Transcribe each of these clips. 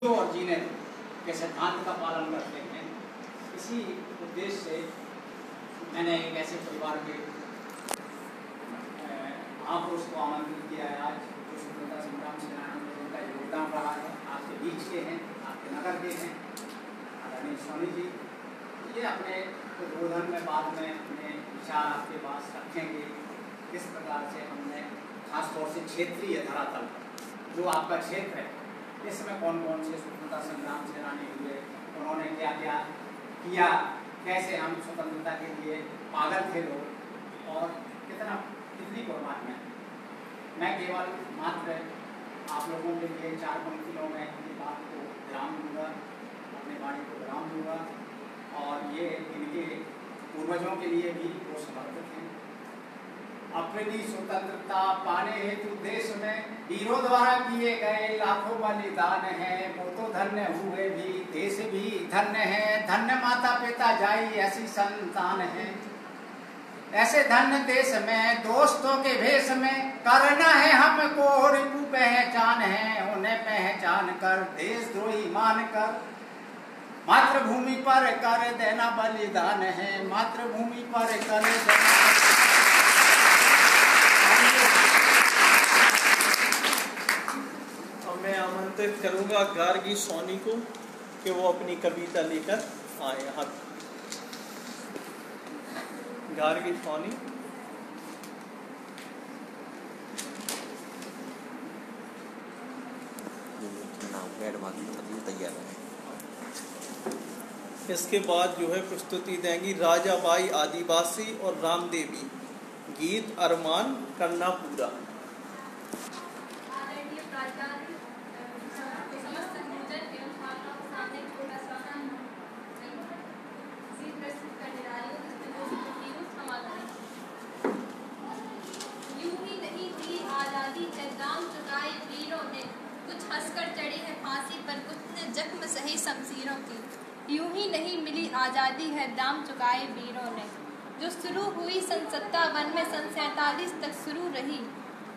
और जीने के सिद्धांत का पालन करते हैं। इसी उद्देश्य से मैंने एक ऐसे परिवार के महापुरुष को आमंत्रित किया है आज, जो स्वतंत्रता संग्राम सेनानी में उनका योगदान रहा है, आपके बीच के हैं, आपके नगर के हैं, आदरणीय स्वामी जी। ये अपने उद्बोधन में बाद में अपने विचार आपके पास रखेंगे किस प्रकार से हमने खासतौर से क्षेत्रीय धरातल जो आपका क्षेत्र है इसमें कौन कौन से स्वतंत्रता संग्राम सेनानी हुए, उन्होंने क्या क्या किया, कैसे हम स्वतंत्रता के लिए पागल थे लोग और कितनी कुर्बानियाँ। मैं केवल मात्र आप लोगों के लिए 4 पंक्तियों में अपनी बात को विराम दूँगा, अपने वाणी को विराम दूँगा और ये इनके पूर्वजों के लिए भी वो समर्पित हैं। अपनी स्वतंत्रता पाने हेतु देश में वीरों द्वारा किए गए लाखों बलिदान हैं, वो तो धन्य हुए भी, देश भी धन्य है, धन्य माता पिता जाई ऐसी संतान है। ऐसे धन्य देश में दोस्तों के भेष में करना है हमको रिपु पहचान है, उन्हें पहचान कर देशद्रोही मान कर मातृभूमि पर कर देना बलिदान है, मातृभूमि पर कर देना। मैं आमंत्रित करूंगा गार्गी सोनी को कि वो अपनी कविता लेकर आए यहाँ। गार्गी सोनी। तैयार है। इसके बाद जो है प्रस्तुति देंगी राजाबाई आदिवासी और रामदेवी, गीत अरमान करना पूरा। हंसकर चढ़ी है फांसी पर कुछ ने जख्म सही शमशीरों की, यूं ही नहीं मिली आज़ादी है दाम चुकाए वीरों ने। जो शुरू हुई सन 57 में सन 47 तक शुरू रही,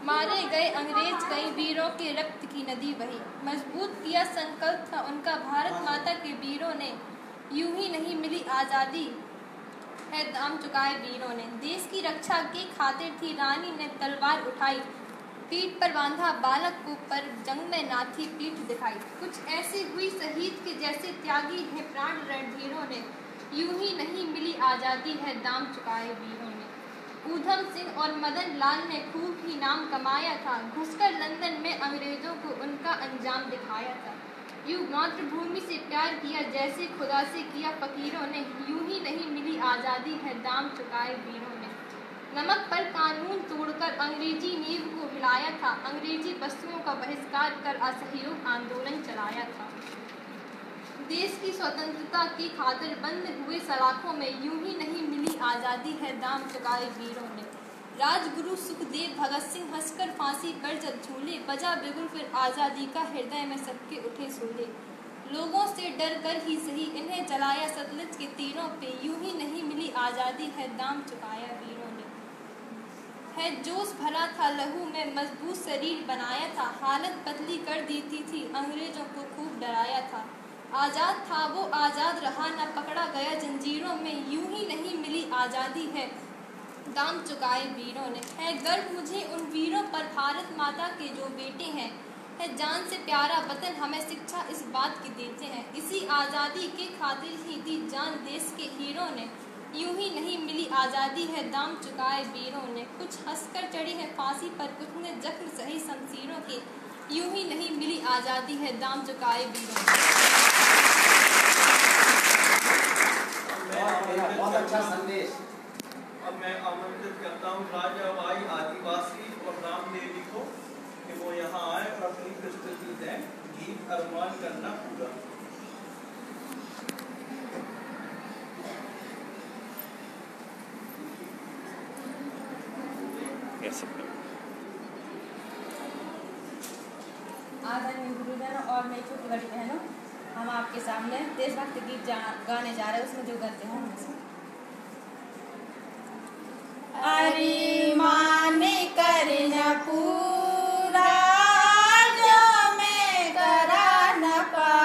मारे गए अंग्रेज कई वीरों के रक्त की नदी बही। मजबूत किया संकल्प था उनका भारत माता के वीरों ने, यूं ही नहीं मिली आज़ादी है दाम चुकाए वीरों ने। देश की रक्षा की खातिर थी रानी ने तलवार उठाई, पीठ पर बांधा बालक को पर जंग में नाथी पीठ दिखाई। कुछ ऐसी हुई शहीद के जैसे त्यागी है प्राण रणधीरों ने, यूं ही नहीं मिली आज़ादी है दाम चुकाए वीरों ने। ऊधम सिंह और मदन लाल ने खूब ही नाम कमाया था, घुसकर लंदन में अंग्रेजों को उनका अंजाम दिखाया था। यूं मातृभूमि से प्यार किया जैसे खुदा से किया फकीरों ने, यूं ही नहीं मिली आज़ादी है दाम चुकाए वीरों ने। नमक पर कानून तोड़कर अंग्रेजी नींव को हिलाया था, अंग्रेजी वस्तुओं का बहिष्कार कर असहयोग आंदोलन चलाया था। देश की स्वतंत्रता की खातिर बंद हुए सलाखों में यूं ही नहीं मिली आज़ादी है दाम चुकाए वीरों ने। राजगुरु सुखदेव भगत सिंह हंसकर फांसी पर जब झूले, बजा बिगुल फिर आज़ादी का हृदय में सबके उठे सूले। लोगों से डर कर ही सही इन्हें जलाया सतलज के तीरों पे, यूं ही नहीं मिली आज़ादी है दाम चुकाया वीरों ने। है जोश भरा था लहू में मजबूत शरीर बनाया था, हालत बदली कर देती थी अंग्रेजों को खूब डराया था। आज़ाद था वो आज़ाद रहा न पकड़ा गया जंजीरों में, यूं ही नहीं मिली आज़ादी है दाम चुकाए वीरों ने। है गर्व मुझे उन वीरों पर भारत माता के जो बेटे हैं, है जान से प्यारा वतन हमें शिक्षा इस बात की देते हैं। इसी आज़ादी के खातिर ही दी जान देश के हीरों ने, यूं ही नहीं मिली आज़ादी है दाम चुकाए वीरों ने। कुछ हंसकर चढ़ी है फांसी पर कुछ ने जख्म सही शमशीरों के, यूं ही नहीं मिली आज़ादी है दाम चुकाए वीरों ने। बहुत अच्छा संदेश। अब मैं आमंत्रित करता हूँ राजाबाई आदिवासी और रामदेवी को कि वो यहाँ आए और अपनी प्रस्तुति दें, गीत अरमान करना पूरा। आदरणीय गुरुजन और मेरी छोटी बड़ी बहनों, हम आपके सामने देशभक्ति गीत गाने जा रहे हैं। उसमें जो गलते हैं अरे माने करना पूरा जो मैं करा न पा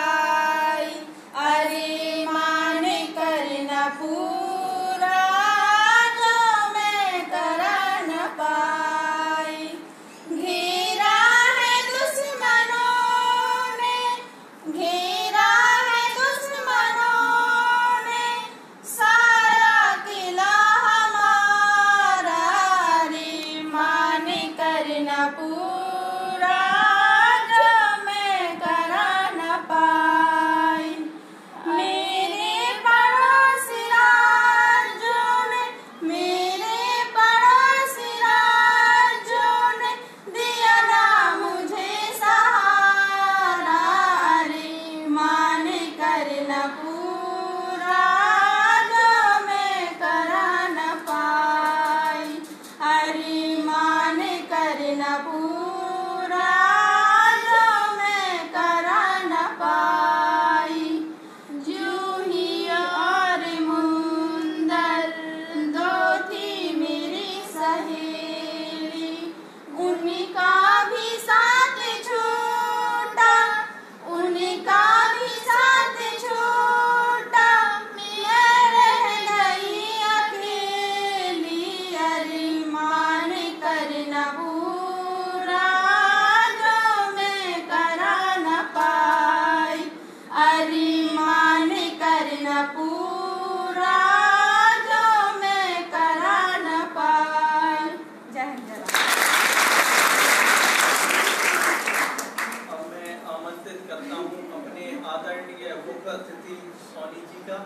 आदरणीय मुख्य अतिथि सोनी जी का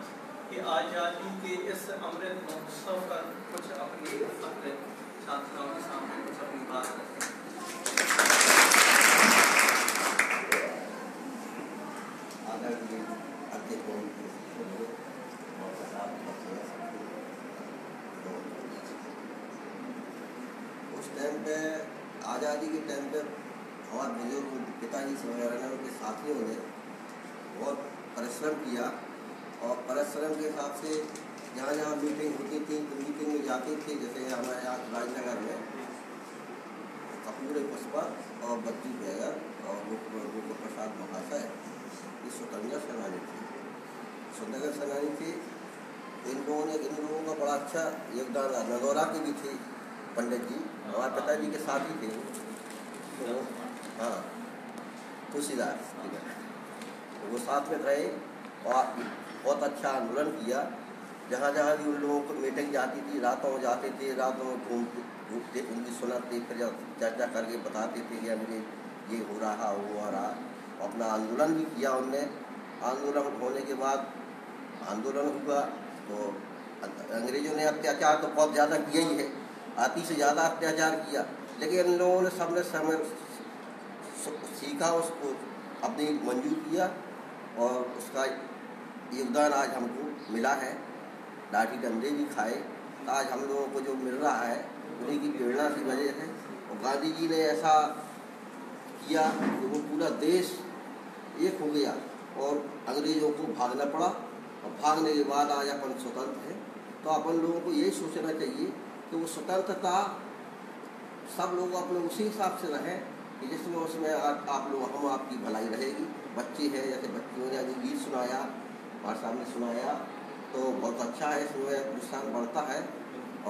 कि आज़ादी के इस अमृत महोत्सव पर कुछ अपने छात्राओं के सामने कुछ अपनी बात रखें। उस टाइम पे आज़ादी के टाइम पे हमारे बुजुर्ग पिताजी से वगैरह ने उनके साथियों ने बहुत परिश्रम किया और परिश्रम के हिसाब से जहाँ जहाँ मीटिंग होती थी तो मीटिंग में जाते थे। जैसे हमारे यहाँ राजनगर में कपूरे पुष्पा और बच्ची बैगर और गोकुल प्रसाद महाशय ये स्वतंत्रता सेनानी थे। स्वतंत्रता सेनानी थे। इन लोगों का बड़ा अच्छा योगदान नगौरा के भी थे। पंडित जी हमारे पिताजी के साथ ही थे तो हाँ तुलसीदास वो साथ में रहे और बहुत अच्छा आंदोलन किया। जहाँ जहाँ भी उन लोगों को मीटिंग जाती थी रातों में जाते थे, रातों में घूमते उनकी सुनाते, फिर चर्चा करके बताते थे कि मुझे ये हो रहा वो हो रहा। अपना आंदोलन भी किया उनने। आंदोलन होने के बाद आंदोलन हुआ तो अंग्रेजों ने अत्याचार तो बहुत ज़्यादा किया ही है, आती से ज़्यादा अत्याचार किया, लेकिन इन लोगों ने सबने समय सीखा, उसको अपनी मंजूर किया और उसका योगदान आज हमको मिला है। लाठी डंडे भी खाए तो आज हम लोगों को जो मिल रहा है उन्हीं की प्रेरणा की वजह है। और गांधी जी ने ऐसा किया कि वो पूरा देश एक हो गया और अंग्रेजों को भागना पड़ा और भागने के बाद आज अपन स्वतंत्र हैं। तो अपन लोगों को यही सोचना चाहिए कि वो स्वतंत्रता सब लोग अपने उसी हिसाब से रहें कि जिसमें उसमें आप लोग हम आपकी भलाई रहेगी। बच्चे हैं जैसे बच्चियों ने अभी गीत सुनाया हमारे सामने सुनाया तो बहुत अच्छा है, इसमें प्रोत्साहन बढ़ता है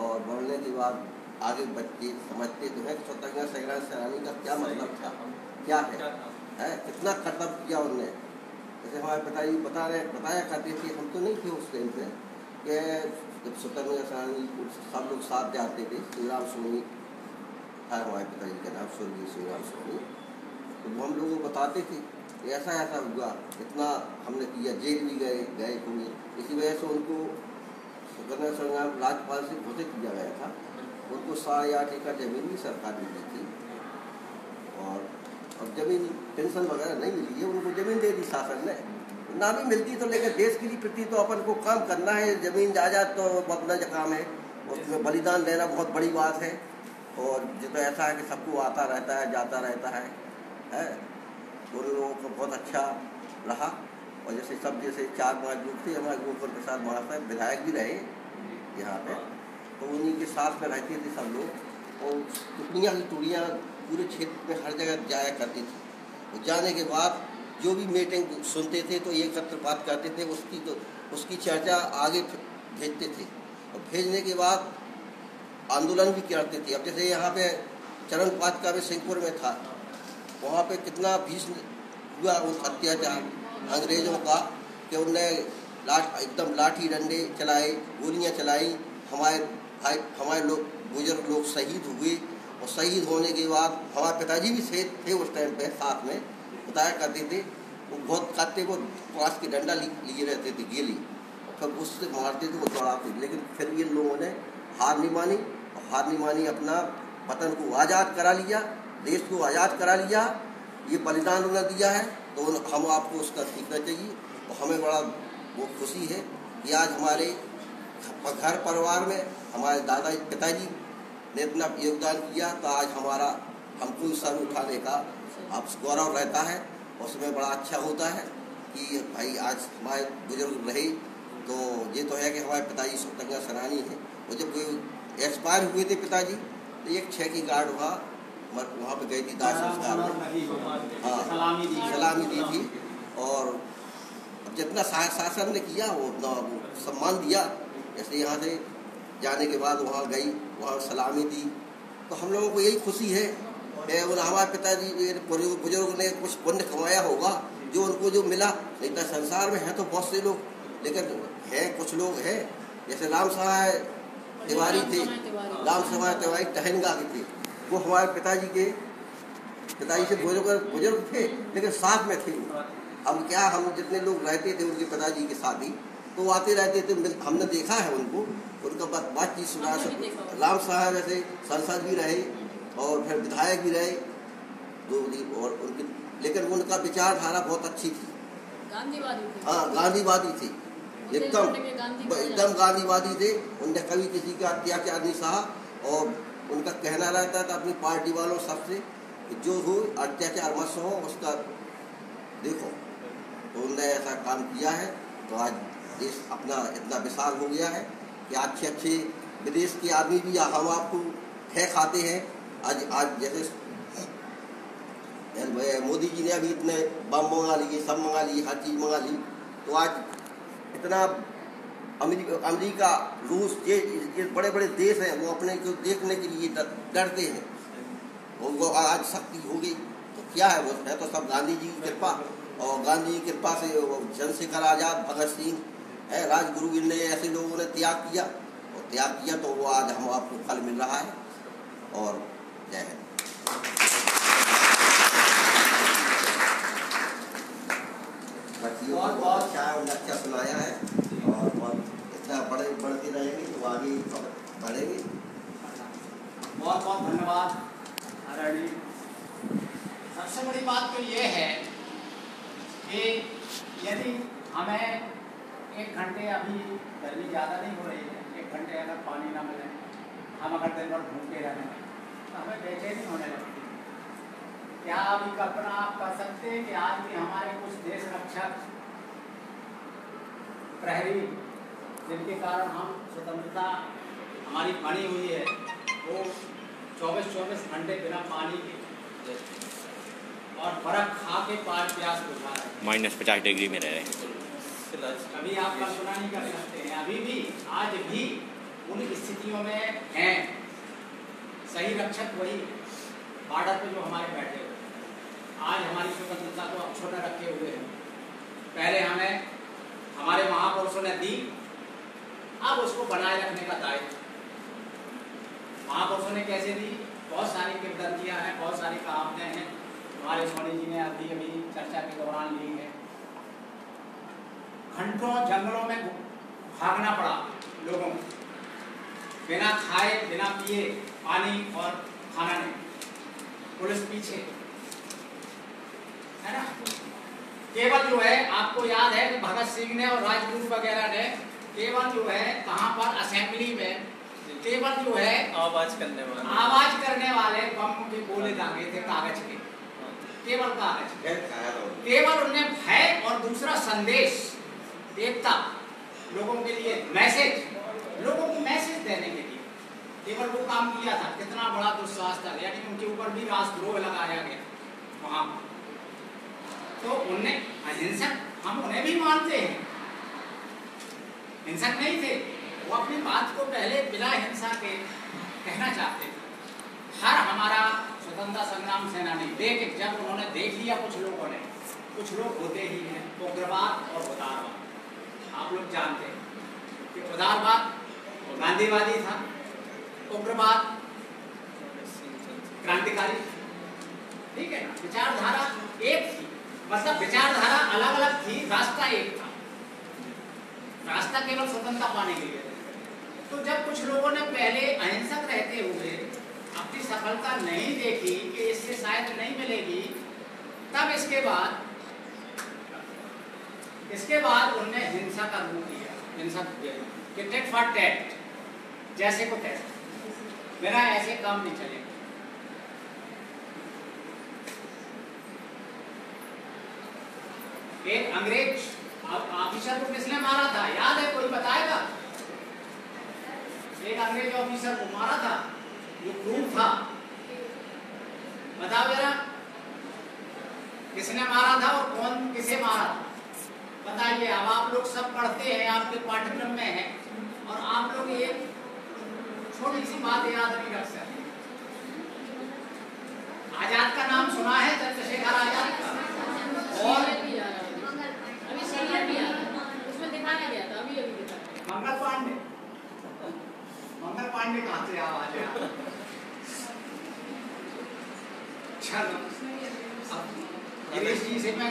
और बढ़ने के बाद आगे बच्चे समझते तो हैं स्वतंत्रता सेनानी का क्या मतलब था, क्या है कितना कर्तव्य किया उनने। जैसे हमारे पिताजी बताया करते थे, हम तो नहीं थे उस टाइम पे कि जब स्वतंत्रता सेनानी सब लोग साथ जाते थे। श्रीराम सोनी था हमारे पिताजी का नाम, स्वर्गीय श्रीराम सोनी। तो वो हम लोगों को बताते थे ऐसा ऐसा हुआ, इतना हमने किया, जेल भी गए हुए। इसी वजह से उनको स्वतंत्रता संग्राम राज्यपाल से घोषित किया गया था। उनको 8.5 एकड़ जमीन भी सरकार ने दी थी और अब जमीन पेंशन वगैरह नहीं मिली है, उनको जमीन दे दी शासन ने। ना भी मिलती तो लेकिन देश के लिए प्रति तो अपन को काम करना है। जमीन जायदाद तो अपना काम है, उसमें बलिदान देना बहुत बड़ी बात है। और जितना ऐसा है कि सबको आता रहता है जाता रहता है उन लोगों को बहुत अच्छा रहा। और जैसे 4-5 लोग थे हमारे गोकुल प्रसाद महाशय विधायक भी रहे यहाँ पे, तो उन्हीं के साथ में रहते थे सब लोग। और टुकड़ियाँ पूरे क्षेत्र में हर जगह जाया करती थी। और जाने के बाद जो भी मीटिंग सुनते थे तो एकत्र बात करते थे, उसकी चर्चा आगे भेजते थे और भेजने के बाद आंदोलन भी करते थे। अब जैसे यहाँ पे चरण पात का भी सिंहपुर में था, वहाँ पे कितना भीषण हुआ उस अत्याचार अंग्रेजों का कि उनने एकदम लाठी डंडे चलाए, गोलियाँ चलाई। हमारे लोग बुजुर्ग लोग शहीद हुए और शहीद होने के बाद हमारे पिताजी भी शहीद थे उस टाइम पे, साथ में बताया करते थे। वो बहुत खाते वो पास की डंडा लिए रहते थे गेली और फिर उससे मारते थे, वो दौड़ाते थे। लेकिन फिर ये लोगों ने हार नहीं मानी, अपना वतन को आज़ाद करा लिया, देश को आज़ाद करा लिया। ये बलिदान उन्होंने दिया है तो हम आपको उसका सीखना चाहिए। और हमें बड़ा वो खुशी है कि आज हमारे घर परिवार में हमारे पिताजी ने इतना योगदान किया तो आज हमको सर उठाने का आप गौरव रहता है। उसमें बड़ा अच्छा होता है कि भाई आज हमारे बुजुर्ग रहे। तो ये तो है कि हमारे पिताजी स्वतंत्रता सेनानी है। और जब एक्सपायर हुए थे पिताजी तो एक 6 की गार्ड वहाँ पे गई थी दाह संस्कार में, हाँ सलामी दी थी। और जितना शासन ने किया वो सम्मान दिया। जैसे यहाँ से जाने के बाद वहाँ गई, वहाँ सलामी दी। तो हम लोगों को यही खुशी है कि हमारे पिताजी बुजुर्ग ने कुछ पुण्य कमाया होगा जो उनको जो मिला। नहीं तो संसार में है तो बहुत से लोग, लेकिन है कुछ लोग हैं जैसे राम सहाय तिवारी थे, टहनगा के थे। वो हमारे पिताजी से बुजुर्ग थे लेकिन साथ में थे। अब क्या, हम जितने लोग रहते थे उनके पिताजी के साथ ही, तो आते रहते थे, हमने देखा है उनको, उनका बातचीत सुना। राम साहब ऐसे सांसद भी रहे और फिर विधायक भी रहे और उनकी, लेकिन उनका विचारधारा बहुत अच्छी थी, गांधीवादी थे। हाँ गांधीवादी थी, एकदम गांधीवादी थे। उनने कभी किसी का अत्याचार नहीं सहा और उनका कहना रहता था अपनी पार्टी वालों सबसे कि जो हो अत्याचार मत सहो, उसका देखो। तो उनने ऐसा काम किया है, तो आज देश अपना इतना विशाल हो गया है कि अच्छे अच्छे विदेश के आदमी भी हम आपको खाते हैं। आज जैसे मोदी जी ने अभी इतने बम मंगा लिए, सब मंगा लिए, हर चीज़ मंगा ली, तो आज इतना अमेरिका, रूस, ये बड़े बड़े देश हैं, वो अपने को देखने के लिए डरते हैं। उनको आज शक्ति हो गई, तो क्या है, वो है तो सब गांधी जी की कृपा, और गांधी जी की कृपा से चंद्रशेखर आज़ाद, भगत सिंह है, राजगुरु, इनने ऐसे लोगों ने त्याग किया, और त्याग किया तो वो आज हम आपको फल मिल रहा है। और जय हिंद। बहुत बहुत अच्छा है, उन्हें अच्छा सुनाया है, और इतना बढ़ते रहेंगे तो आगे बढ़ेंगे। बहुत बहुत धन्यवाद आदरणीय। सबसे बड़ी बात तो ये है कि यदि हमें 1 घंटे, अभी गर्मी ज़्यादा नहीं हो रही है, 1 घंटे अगर पानी ना मिले, हम अगर दिन भर घूमते रहें तो हमें बेचैनी होने लगती है। क्या अभी कल्पना आप कर सकते हैं कि आज भी हमारे कुछ देश रक्षक प्रहरी, जिनके कारण हम स्वतंत्रता हमारी बनी हुई है, वो 24-24 घंटे बिना पानी के और बर्फ खा के प्यास बुझा रहे हैं, -50 डिग्री में रह रहे हैं। अभी आप कल्पना नहीं कर सकते हैं, अभी भी आज भी उन स्थितियों में हैं। सही रक्षक वही बॉर्डर पे जो हमारे बैठे हुए, आज हमारी स्वतंत्रता को अक्षुण्ण रखे हुए हैं। पहले हमें हमारे महापुरुषों ने दी, अब उसको बनाए रखने का दायित्व। महापुरुषों ने कैसे दी? बहुत सारी किंवदंतियां हैं, बहुत सारी कहावतें हैं, हमारे स्वामी जी ने अभी अभी चर्चा के दौरान ली है। घंटों जंगलों में भागना पड़ा लोगों को, बिना खाए बिना पिए, पानी और खाना नहीं, पुलिस पीछे, है ना। केवल जो है, आपको याद है कि भगत सिंह ने और राजगुरु वगैरह ने केवल जो है कहाँ पर, असेंबली में केवल जो है आवाज करने वाले बम के गोले दागे थे, कागज के, केवल कागज, केवल उन्हें भय और दूसरा संदेश, एकता, लोगों के लिए मैसेज, लोगों को मैसेज देने के लिए केवल वो काम किया था। कितना बड़ा दुस्साहस था, यानी उनके ऊपर भी राष्ट्रद्रोह लगाया गया वहां। तो उन्हें अहिंसक, हम उन्हें भी मानते हैं, हिंसक नहीं थे, वो अपनी बात को पहले बिना हिंसा के कहना चाहते थे। हर हमारा स्वतंत्रता संग्राम सेनानी जब उन्होंने देख लिया, कुछ लोगों ने, कुछ लोग होते ही हैं उग्रवाद और उदारवाद, आप लोग जानते हैं कि उदारवाद गांधीवादी था, उग्रवाद क्रांतिकारी, ठीक है ना। विचारधारा एक थी, मतलब विचारधारा अलग अलग थी, रास्ता एक था, रास्ता केवल स्वतंत्रता पाने के लिए। तो जब कुछ लोगों ने पहले अहिंसक रहते हुए अपनी सफलता नहीं देखी कि इससे शायद नहीं मिलेगी, तब इसके बाद उनने हिंसा का रूप लिया, हिंसा कि टेट फॉर टेट, जैसे को तैसे, मेरा ऐसे काम नहीं चलेगा। एक अंग्रेज ऑफिसर को किसने मारा था, याद है? कोई बताएगा? एक अंग्रेज ऑफिसर को मारा था जो क्रूर था, बताओ जरा, किसने मारा था और कौन किसे मारा था, बताइए। अब आप लोग सब पढ़ते हैं, आपके पाठ्यक्रम में है, और आप लोग एक छोटी सी बात याद नहीं रख सकते। आजाद का नाम सुना है, चंद्रशेखर आजाद का, और अभी सीरियल भी आ रहा है, उसमें दिखाया गया था, अभी दिखाया। मंगल पांडे कहाँ से आवाज है? चलो, गिरीश जी से मैं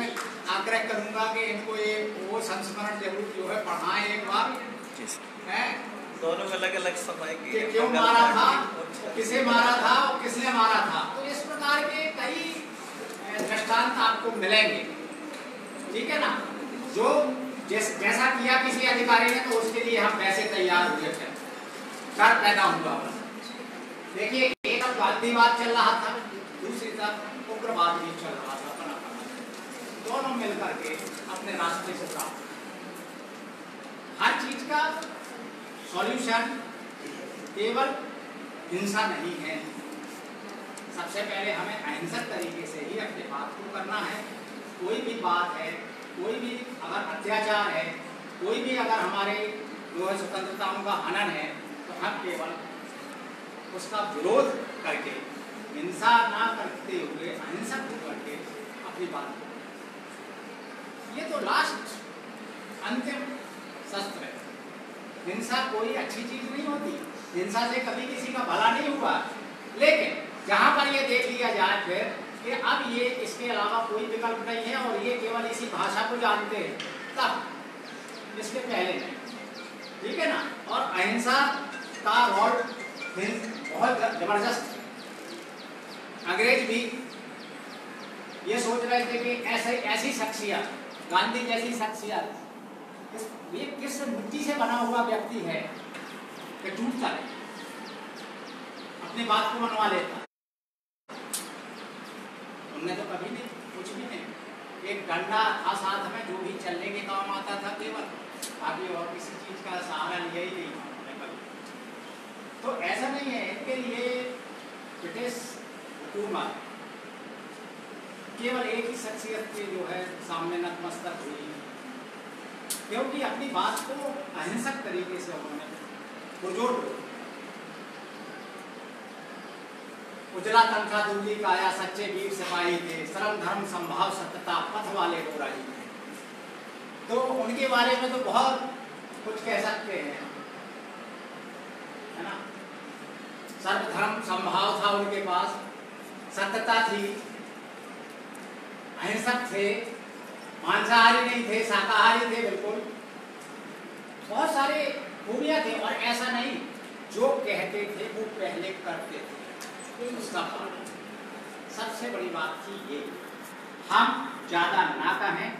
आग्रह आग्रह करूंगा कि इनको ये वो संस्मरण जरूर जो है पढ़ाएं एक बार, है दोनों अलग अलग समय की कि क्यों मारा था, किसे मारा था और किसने मारा था। तो इस प्रकार के कई दृष्टांत आपको मिलेंगे, ठीक है ना। जो जैसा किया किसी अधिकारी ने तो उसके लिए हम वैसे तैयार हुए थे, डर पैदा हुआ। देखिए एक गांधीवाद चल रहा था, दूसरी तरफ उग्रवाद भी चल रहा था, बना दोनों मिलकर के अपने रास्ते से प्राप्त। हर चीज का सॉल्यूशन केवल हिंसा नहीं है। सबसे पहले हमें अहिंसक तरीके से ही अपने बात को करना है। कोई भी बात है, कोई भी अगर अत्याचार है, कोई भी अगर हमारे जो है स्वतंत्रताओं का हनन है, तो हम केवल उसका विरोध करके, हिंसा ना करते हुए अहिंसक होकर के अपनी बात को, ये तो लास्ट अंतिम शस्त्र है। हिंसा कोई अच्छी चीज नहीं होती, हिंसा से कभी किसी का भला नहीं हुआ। लेकिन जहाँ पर ये देख लिया जाए फिर कि अब ये इसके अलावा कोई विकल्प नहीं है और ये केवल इसी भाषा को जानते हैं, तब, इसके पहले नहीं, ठीक है ना। और अहिंसा का रोल बहुत जबरदस्त। अंग्रेज भी ये सोच रहे थे कि ऐसी शख्सियत, गांधी जैसी शख्सियत, ये किस मिट्टी से बना हुआ व्यक्ति है कि टूटता नहीं, अपनी बात को मनवा लेता। उनने तो कभी नहीं, कुछ भी नहीं, एक डंडा था साथ में जो भी चलने के काम आता था केवल, बाकी और किसी चीज का सहारा लिया ही नहीं उन्होंने कभी। तो ऐसा नहीं है, इनके लिए ब्रिटिश हुकूमत केवल एक ही शख्सियत के जो है सामने नतमस्तक हुई, क्योंकि अपनी बात को अहिंसक तरीके से उन्होंने पुरजोर, उजला तनखा दूली काया सच्चे वीर सिपाही थे, श्रम धर्म संभाव सत्यता पथ वाले हो रही थे। तो उनके बारे में तो बहुत कुछ कह सकते हैं, है ना। सर्व धर्म संभाव था उनके पास, सत्यता थी, अहिंसक थे, मांसाहारी नहीं थे, शाकाहारी थे बिल्कुल, बहुत सारे खूबियां थे। और ऐसा नहीं, जो कहते थे वो पहले करते थे, उसका पालन। सबसे बड़ी बात थी ये, हम ज्यादा ना कहें,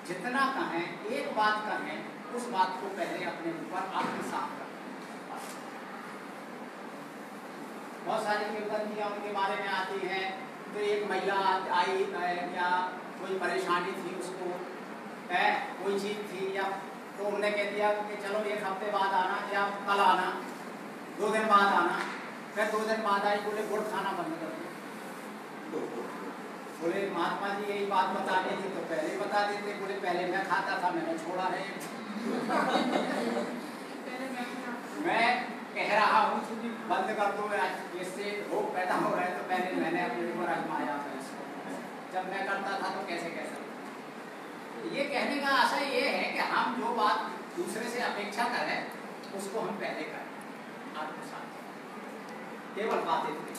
जितना कहें एक बात कहें, उस बात को पहले अपने ऊपर आत्मसात करें। बहुत सारी किंवदंतियां उनके बारे में आती हैं। तो एक महिला आई या कोई परेशानी थी उसको, कोई चीज थी, या तो उन्होंने कह दिया कि चलो एक हफ्ते बाद आना या कल आना, 2 दिन बाद आना। फिर 2 दिन बाद आई, बोले गुड़ खाना बंद कर दो। बोले महात्मा जी यही बात बतानी थी तो पहले बता देते। बोले पहले मैं खाता था, मैंने छोड़ा नहीं। मैं कह रहा हूँ कि बंद कर दो, इससे रोग पैदा हो रहे, तो पहले मैंने अपने ऊपर आजमाया था इसको। जब मैं करता था तो कैसे कैसे। ये कहने का आशय ये है कि हम जो बात दूसरे से अपेक्षा करें उसको हम पहले करें आत्मसात, केवल बातें थे।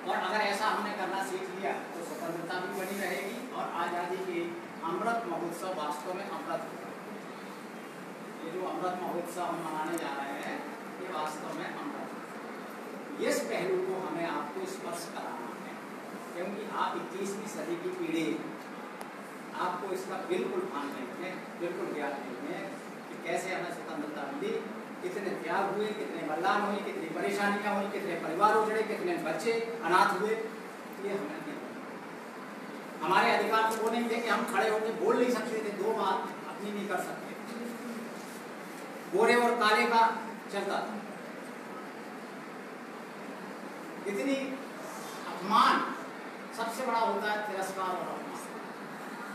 और अगर ऐसा हमने करना सीख लिया तो स्वतंत्रता भी बनी रहेगी और आज़ादी के अमृत महोत्सव वास्तव में अमृत होगा। ये जो अमृत महोत्सव हम मनाने जा रहे हैं ये वास्तव में अमृत। इस पहलू को हमें आपको स्पर्श कराना है, क्योंकि आप 21वीं सदी की पीढ़ी, आपको इसका बिल्कुल भान नहीं है, बिल्कुल ज्ञान नहीं है कि कैसे हमें स्वतंत्रता मिली, कितने त्याग हुए, कितने बलिदान हुए, कितनी परेशानियां हुई, कितने परिवार उजड़े, कितने बच्चे अनाथ हुए। ये हमें नहीं, हमारे अधिकार तो वो नहीं थे कि हम खड़े होकर बोल नहीं सकते थे, 2 बात अपनी नहीं कर सकते, गोरे और काले का चलता था। इतनी अपमान सबसे बड़ा होता है, तिरस्कार और अपमान।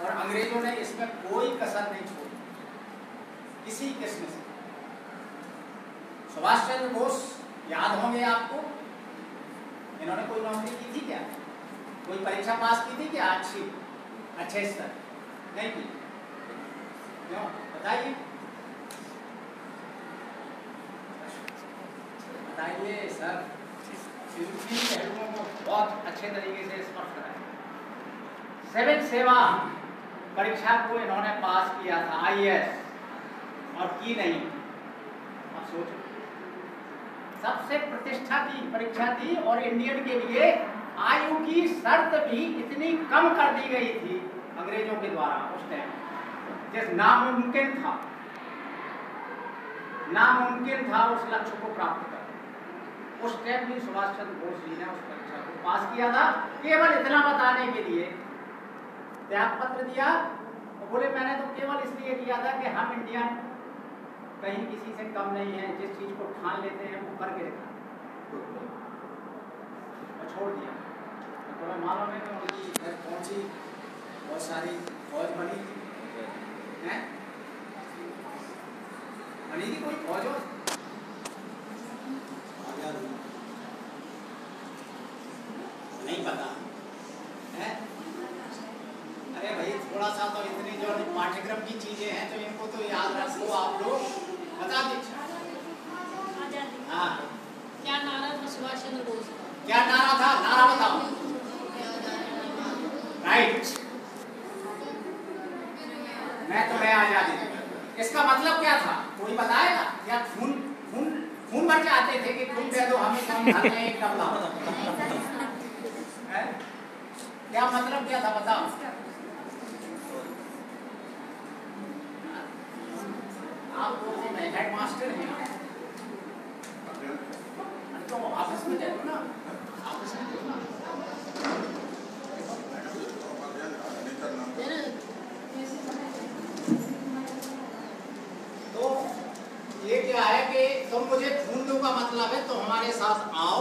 और अंग्रेजों ने इसमें कोई कसर नहीं छोड़ी किसी किस्म से। सुभाष चंद्र बोस याद होंगे आपको, इन्होंने कोई नौकरी की थी क्या? कोई परीक्षा पास की थी क्या? अच्छे स्तर नहीं की? क्यों बताइए, बताइए सर। इनकी पहलुओं को बहुत अच्छे तरीके से स्पष्ट कराएं। सिविक सेवा परीक्षा को इन्होंने पास किया था IAS और की नहीं। अब सोचो, सबसे प्रतिष्ठा की परीक्षा थी और इंडियन के लिए आयु की शर्त भी इतनी कम कर दी गई थी अंग्रेजों के द्वारा उस टाइम, जिस नामुमकिन था उस लक्ष्य को प्राप्त करना। उस टाइम भी सुभाष चंद्र बोस जी ने उस परीक्षा को पास किया था, केवल इतना बताने के लिए त्याग पत्र दिया और बोले मैंने तो केवल इसलिए किया था कि हम इंडियन कहीं किसी से कम नहीं है, जिस चीज को ठान लेते हैं वो करके दिखा और छोड़ दिया। तो तुम्हें मालूम है कि उनकी कौन सी बहुत सारी फौज बनी थी, बनी थी कोई फौज हो नहीं पता है? अरे भाई थोड़ा सा तो इतनी जो पाठ्यक्रम की चीजें हैं तो इनको तो याद रखो आप लोग, बता दीजिए। हाँ, क्या नारा था सुभाष चंद्र बोस का? क्या नारा था? नारा बताओ। राइट, मैं तुम्हें आजादी दूंगा। इसका मतलब क्या था? कोई बताएगा? या खून भर के आते थे कि खून दे दो हमें तो हम घर में एक डबला। क्या मतलब क्या था बताओ? आप लोग में हेड मास्टर हैं तो ऑफिस में जाओ ना, ऑफिस में जाओ ना। तो ये क्या है कि तुम मुझे खून दो का मतलब है तो हमारे साथ आओ,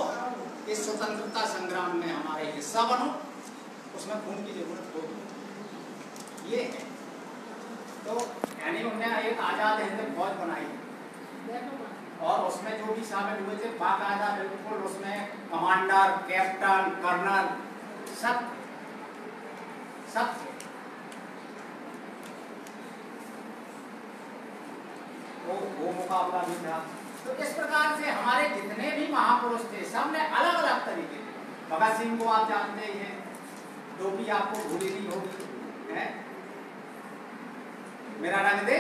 इस स्वतंत्रता संग्राम में हमारे हिस्सा बनो, उसमें खून की जरूरत होगी। ये है तो यानी उन्होंने एक आजाद हिंद फौज बनाई और उसमें जो भी शामिल हुए थे बाकायदा बिल्कुल उसमें कमांडर, कैप्टन, कर्नल सब थे। वो मुकाबला भी था। तो इस प्रकार से हमारे जितने भी महापुरुष थे सब ने अलग अलग तरीके से, भगत सिंह को आप जानते ही हैं, टोपी आपको भूली नहीं होगी है, मेरा रंग दे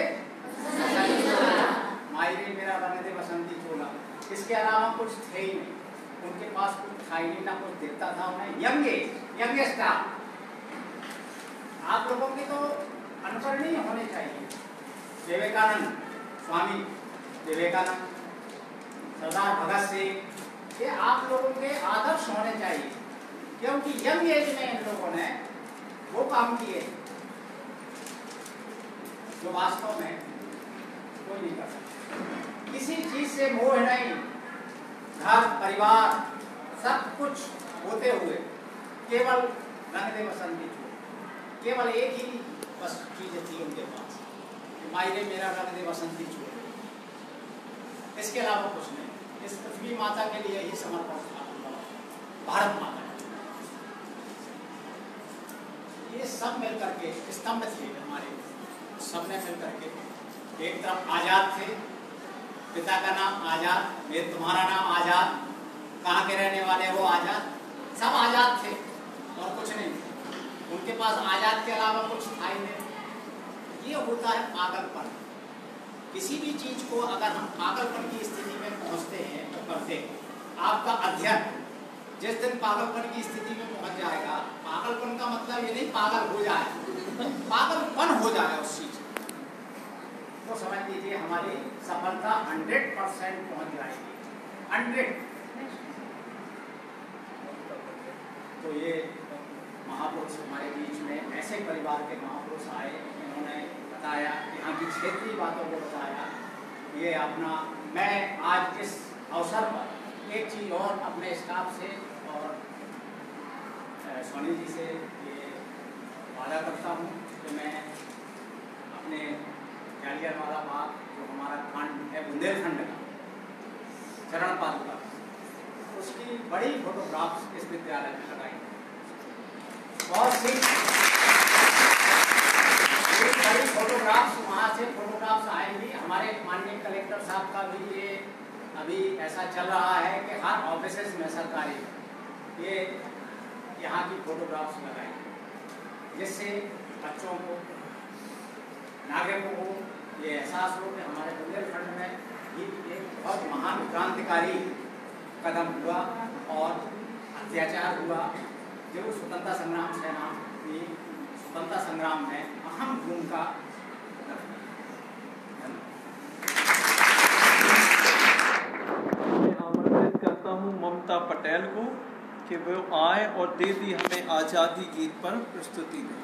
मायरे मेरा रंग दे बसंती चोला। इसके अलावा कुछ थे ही नहीं, उनके पास कुछ था ही नहीं, ना कुछ देता था उन्हें। यंगेस्ट आप लोगों की तो अनुकरणीय होने चाहिए। विवेकानंद, स्वामी विवेकानंद, सरदार भगत सिंह, ये आप लोगों के आदर्श होने चाहिए, क्योंकि यंग एज में इन लोगों ने वो काम किए जो वास्तव में कोई नहीं कर सकता। किसी चीज से मोह नहीं, घर परिवार सब कुछ होते हुए केवल रंग दे बसंती छोड़, केवल एक ही बस चीज थी उनके पास, मायरे मेरा रंग दे बसंती छोड़, इसके अलावा कुछ नहीं। इस पृथ्वी माता के लिए ही समर्पण था भारत माता। ये सब मिलकर के स्तंभ थे हमारे, सबने मिलकर के एक तरफ आजाद थे, पिता का नाम आजाद, तुम्हारा नाम आजाद, कहाँ के रहने वाले वो आजाद, सब आजाद थे और कुछ नहीं थे उनके पास। आजाद के अलावा कुछ था ही नहीं। ये होता है पागलपन। किसी भी चीज को अगर हम पागलपन की स्थिति में पहुंचते हैं तो करते हैं। आपका अध्ययन जिस दिन पागलपन की स्थिति में पहुंच जाएगा, पागलपन का मतलब ये नहीं पागल हो जाए, पागलपन हो जाए उस चीज, तो समझ लीजिए हमारी सफलता 100% पहुंच जाएगी। 100। तो ये महापुरुष हमारे बीच में, ऐसे परिवार के महापुरुष आए, इन्होंने बताया, यहाँ की क्षेत्रीय बातों को बताया। ये अपना, मैं आज इस अवसर पर एक चीज़ और अपने स्टाफ से और सोनी जी से ये वादा करता हूँ कि मैं अपने जालियांवाला बाग जो हमारा खंड है बुंदेलखंड का चरण पादुका, उसकी बड़ी फोटोग्राफ्स इस विद्यालय में लगाई और बड़ी फोटोग्राफ्स वहाँ से फोटोग्राफ्स आएंगी। हमारे माननीय कलेक्टर साहब का भी ये अभी ऐसा चल रहा है कि हर ऑफिसेस में सरकारी ये यहाँ की फोटोग्राफ्स लगाएंगे, जिससे बच्चों को नागरिकों को ये एहसास हो कि हमारे बुंदेलखंड में ये एक बहुत महान क्रांतिकारी कदम हुआ और अत्याचार हुआ जो स्वतंत्रता संग्राम सेनानी स्वतंत्रता संग्राम में अहम भूमिका आमंत्रित करता हूँ ममता पटेल को कि वो आए और दे दी हमें आज़ादी गीत पर प्रस्तुति दें।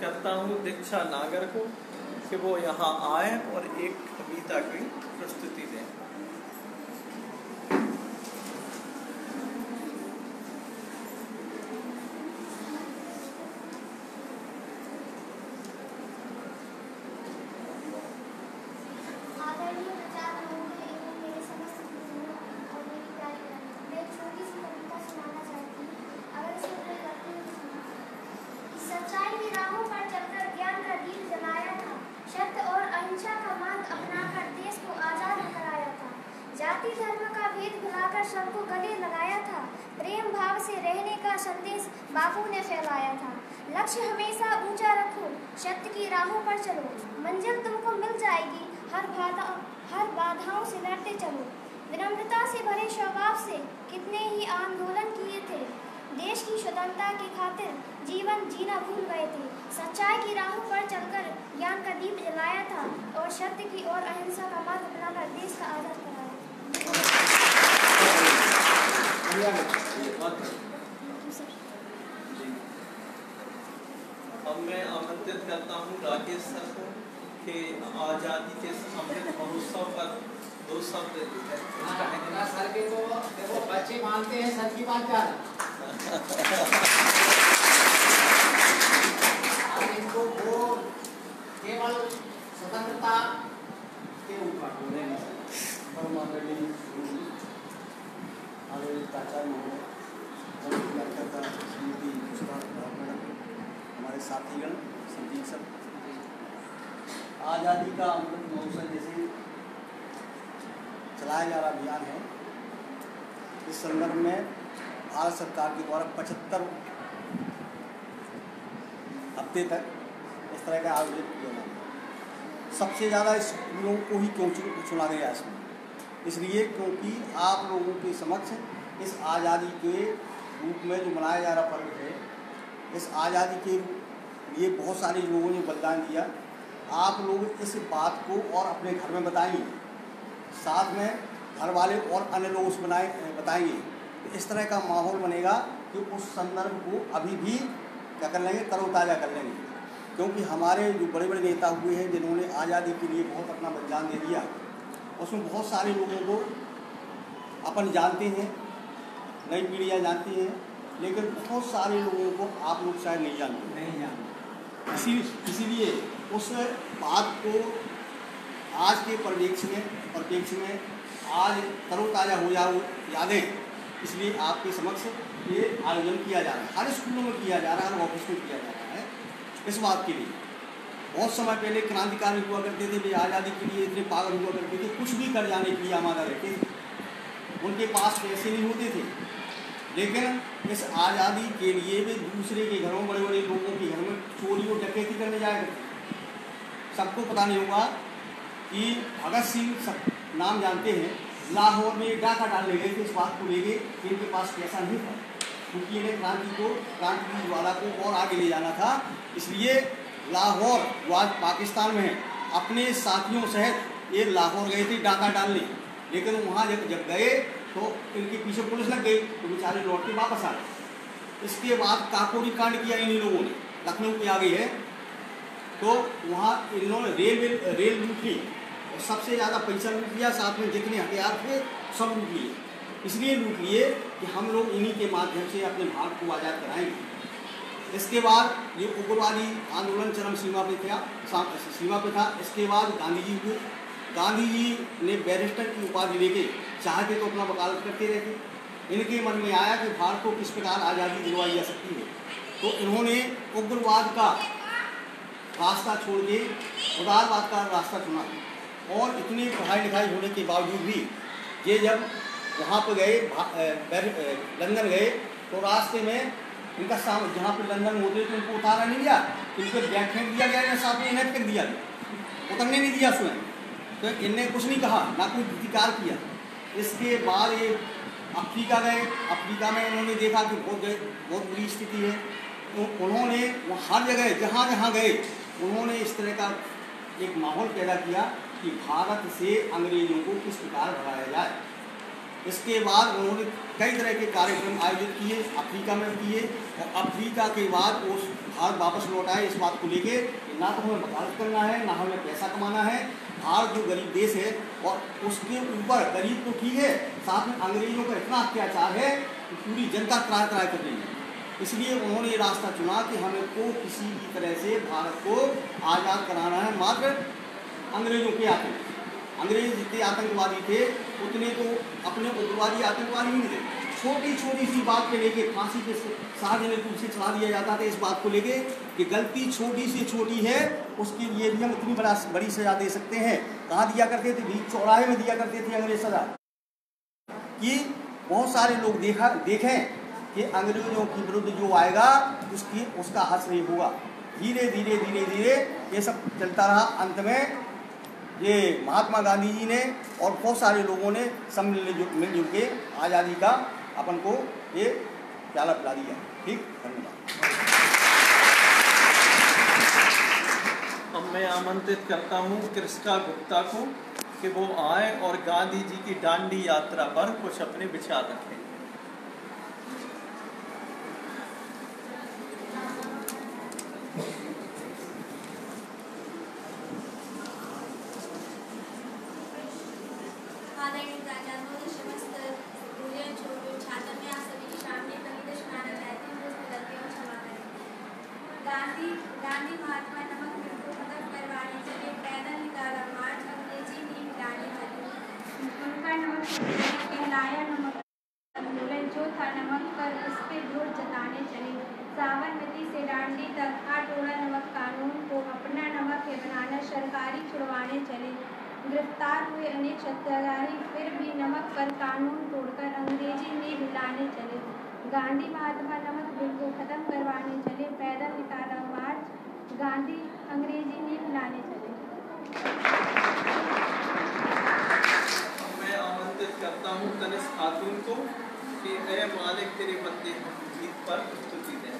करता हूँ दीक्षा नागर को कि वो यहाँ आए और एक कविता की प्रस्तुति दें। जाति धर्म का भेद भुलाकर सबको गले लगाया था। प्रेम भाव से रहने का संदेश बापू ने फैलाया था। लक्ष्य हमेशा ऊंचा रखो, सत्य की राहों पर चलो, मंजिल तुमको मिल जाएगी, हर बाधाओं से लड़ते चलो। विनम्रता से भरे स्वभाव से कितने ही आंदोलन किए थे, देश की स्वतंत्रता की खातिर जीवन जीना भूल गए थे। सच्चाई की राहों पर चलकर ज्ञान का दीप जलाया था और सत्य की और अहिंसा का मार्ग अपनाकर देश का आजाद कराया। अब मैं आमंत्रित करता हूँ राकेश सर को कि आज़ादी के अमृत महोत्सव पर 2 शब्द सर के तो देखो बच्चे मानते हैं सर की बात ज्यादा। इनको वो केवल स्वतंत्रता के ऊपर बोले हमारे साथीगण संदीप सर, आज़ादी का अमृत महोत्सव जैसे चलाया जा रहा अभियान है, इस संदर्भ में भारत सरकार के द्वारा 75 हफ्ते तक इस तरह का आयोजन किया जाता है। सबसे ज़्यादा स्कूलों को ही क्यों चुना गया इसमें, इसलिए क्योंकि आप लोगों के समक्ष इस आज़ादी के रूप में जो मनाया जा रहा पर्व है, इस आज़ादी के लिए बहुत सारे लोगों ने बलिदान दिया। आप लोग इस बात को और अपने घर में बताएंगे, साथ में घर वाले और अन्य लोग उस बताएंगे, तो इस तरह का माहौल बनेगा कि उस संदर्भ को अभी भी क्या कर लेंगे, तरोताज़ा कर लेंगे। क्योंकि हमारे जो बड़े बड़े नेता हुए हैं जिन्होंने आज़ादी के लिए बहुत अपना बलिदान दे दिया, उसमें बहुत सारे लोगों को अपन जानते हैं, नई पीढ़ियाँ जानती हैं, लेकिन बहुत सारे लोगों को आप लोग शायद नहीं जानते। इसीलिए उस बात को आज के परिप्रेक्ष्य में आज तरोताज़ा हो जाओ यादें, इसलिए आपके समक्ष ये आयोजन किया जा रहा है। हर स्कूलों में किया जा रहा है, हर ऑफिस में किया जा रहा है। इस बात के लिए बहुत समय पहले क्रांतिकारी हुआ करते थे, वे आज़ादी के लिए इतने पागल हुआ करते थे, कुछ भी कर जाने के लिए आमादा रहते थे। उनके पास पैसे नहीं होते थे, लेकिन इस आज़ादी के लिए वे दूसरे के घरों, बड़े बड़े लोगों के घर में चोरी और डकैती करने जाया करते। सबको पता नहीं होगा कि भगत सिंह नाम जानते हैं, लाहौर में डाका डालने गए थे इस बात को लेके कि इनके पास पैसा नहीं था, क्योंकि इन्हें क्रांति ज्वाला को और आगे ले जाना था। इसलिए लाहौर जो आज पाकिस्तान में है, अपने साथियों सहित ये लाहौर गए थे डाका डालने, लेकिन वहाँ जब गए तो इनके पीछे पुलिस लग गई, तो बेचारे लौट के वापस आ गए। इसके बाद काकोरी कांड किया इन्हीं लोगों ने, लखनऊ के आगे है, तो वहाँ इन्होंने रेल लूट ली, सबसे ज़्यादा पैसा लूट लिया, साथ में जितने हथियार थे सब लूट लिए। इसलिए लूट लिए कि हम लोग इन्हीं के माध्यम से अपने भारत को आज़ाद कराएंगे। इसके बाद ये उग्रवादी आंदोलन चरम सीमा पे था। इसके बाद गांधी जी हुए। गांधी जी ने बैरिस्टर की उपाधि लेके चाहते तो अपना वकालत करते रहते। इनके मन में आया कि भारत को किस प्रकार आज़ादी दिलवाई जा सकती है, तो इन्होंने उग्रवाद का रास्ता छोड़ के उदारवाद का रास्ता चुना। और इतनी पढ़ाई लिखाई होने के बावजूद भी ये जब वहाँ पर गए, लंदन गए, तो रास्ते में इनका जहाँ पर लंदन होते तो उनको उतारा नहीं दिया, इनको बैग फेंक दिया गया, या साथ में इन्हें फेंक दिया गया, उतरने नहीं दिया उसमें। तो इनने कुछ नहीं कहा, ना कोई प्रतिकार किया। इसके बाद ये अफ्रीका गए। अफ्रीका में उन्होंने देखा कि बहुत बुरी स्थिति है, तो उन्होंने हर जगह जहाँ जहाँ गए उन्होंने इस तरह का एक माहौल पैदा किया कि भारत से अंग्रेजों को किस प्रकार भगाया जाए। इसके बाद उन्होंने कई तरह के कार्यक्रम आयोजित किए, अफ्रीका में किए, और अफ्रीका के बाद वो भारत वापस लौट आए इस बात को लेके कि ना तो हमें वकालत करना है, ना हमें पैसा कमाना है। भारत जो गरीब देश है और उसके ऊपर गरीब तो ठीक है, साथ में अंग्रेजों का इतना अत्याचार है कि पूरी जनता त्राय त्राय कर रही है। इसलिए उन्होंने ये रास्ता चुना कि हमें को किसी भी तरह से भारत को आज़ाद कराना है, मात्र अंग्रेजों के आतंक। अंग्रेज जितने आतंकवादी थे उतने तो अपने उग्रवादी आतंकवादी नहीं थे। छोटी छोटी सी बात के लेके फांसी के सार्वजनिक रूप से चढ़ा दिया जाता था, इस बात को लेके कि गलती छोटी से छोटी है, उसके लिए भी हम इतनी बड़ी सजा दे सकते हैं। कहाँ दिया करते थे? बीच चौराहे में दिया करते थे अंग्रेज सजा। कि बहुत सारे लोग देखें कि अंग्रेजों के विरुद्ध जो आएगा उसका हर्ष नहीं होगा। धीरे धीरे धीरे धीरे ये सब चलता रहा। अंत में ये महात्मा गांधी जी ने और बहुत सारे लोगों ने सब मिलजुल के आज़ादी का अपन को ये प्याला पिला दिया। ठीक, धन्यवाद। अब मैं आमंत्रित करता हूँ कृष्णा गुप्ता को कि वो आए और गांधी जी की दांडी यात्रा पर कुछ अपने विचार रखें। गांधी महात्मा नमक मिल को खत्म करवाने चले, पैदल निकाला मार्च, अंग्रेजी नींव मिलाने चले। उनका नमक कहलाया नमक आंदोलन, जो था नमक पर उस पे विरोध जताने चले। साबरमती से डांडी तक आटोड़ा नमक कानून को अपना नमक है बनाना सरकारी छुड़वाने चले। गिरफ्तार हुए अनेक सत्याग्रही, फिर भी नमक पर कानून तोड़कर अंग्रेजी नींव मिलाने चले। गांधी महात्मा नमक बिल को खत्म करवाने चले, पैदल निकाला मार्च, गांधी अंग्रेजी नींव मिलाने चले। मैं आमंत्रित करता हूँ तनिष्क खातून को कि ऐ मालिक तेरे बंदे गीत पर स्तुति दें।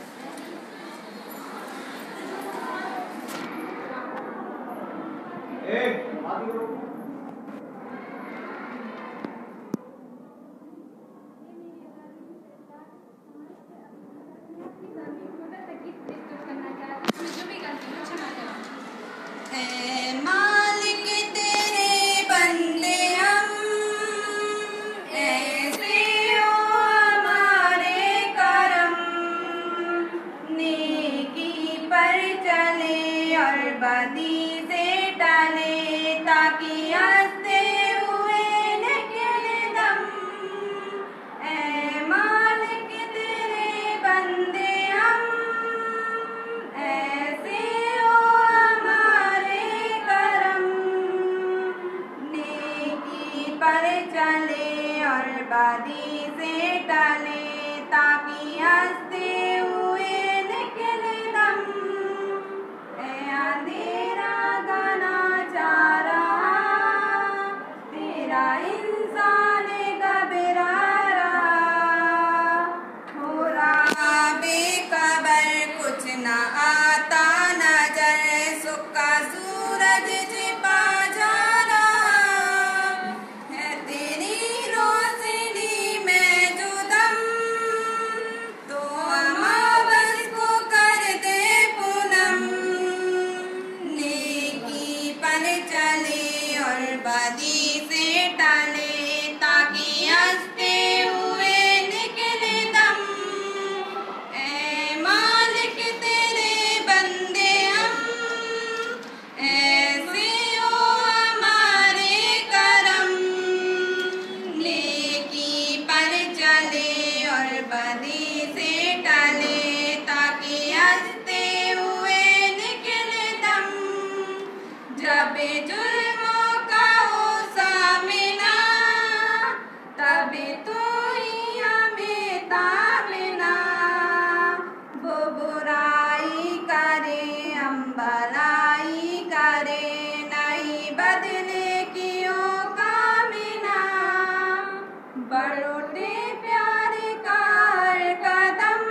जो भी गलती पर चले और बदी से टले, ताकि हंसते हुए निकले दम। ए अंधेरा घना चा रहा, तेरा इंसान घबरा रहा, हो रहा बेखबर कुछ न आता नजर, सुख का सूरज छिपा जा रहा है तेरी रोशनी में जो दम, तो अमावस को कर दे पूनम। नेकी पर चले और बदी से टले, ताकि हंसते हुए निकले दम। ए मालिक तेरे बंदे हम, ऐसे हो हमारे करम। नेकी पर चले और बदी से टले, ताकि हंसते हुए निकले दम। जब जुल्मों का हो सामना, तब तू ही हमें थामना। वो बुराई करे हम भलाई करे, नहीं बदले क्यों कामना। बढ़ोटे प्यार का हर कदम,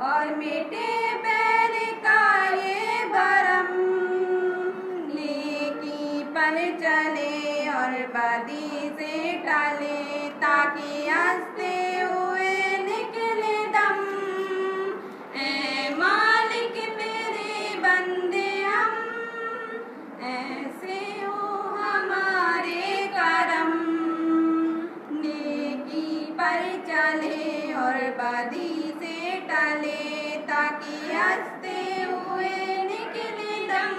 और मिटे बैर का ये भरम। नेकी पर चले और बदी से टले, ताकि हंसते हुए निकले दम। ए मालिक तेरे बंदे हम, ऐसे हो हमारे करम। नेकी पर चले और बदी से टले, ताकि हंसते हुए निकले दम।